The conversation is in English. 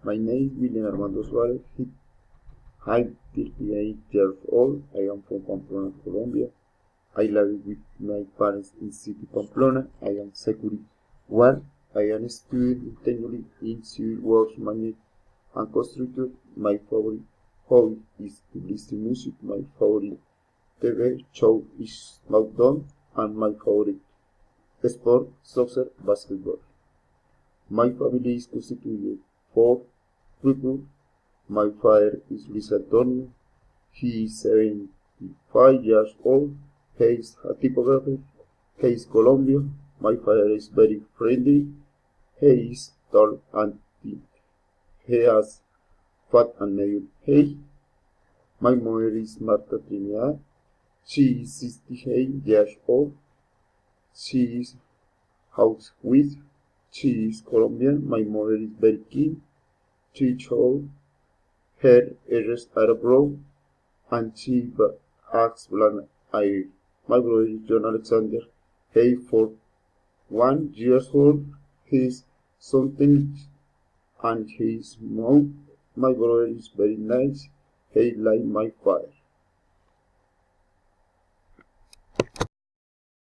My name is William Armando Suarez. I'm 38 years old. I am from Pamplona, Colombia. I live with my parents in City Pamplona. I am security guard. I am a student in technology in civil works management and construction. My favorite hobby is to listen to music. My favorite TV show is SmackDown, and my favorite sport, soccer, basketball. My family is constituted for people. My father is Luis Antonio. He is 75 years old. He is a typographer. He is Colombian. My father is very friendly. He is tall and thin. He has fat and medium hair. My mother is Marta Trinidad. She is 68 years old. She is housewife. She is Colombian. My mother is very keen. She showed her ears are brown and she has blonde hair. My brother is John Alexander. He is 41 years old. He is something and he is small. My brother is very nice. He like my father.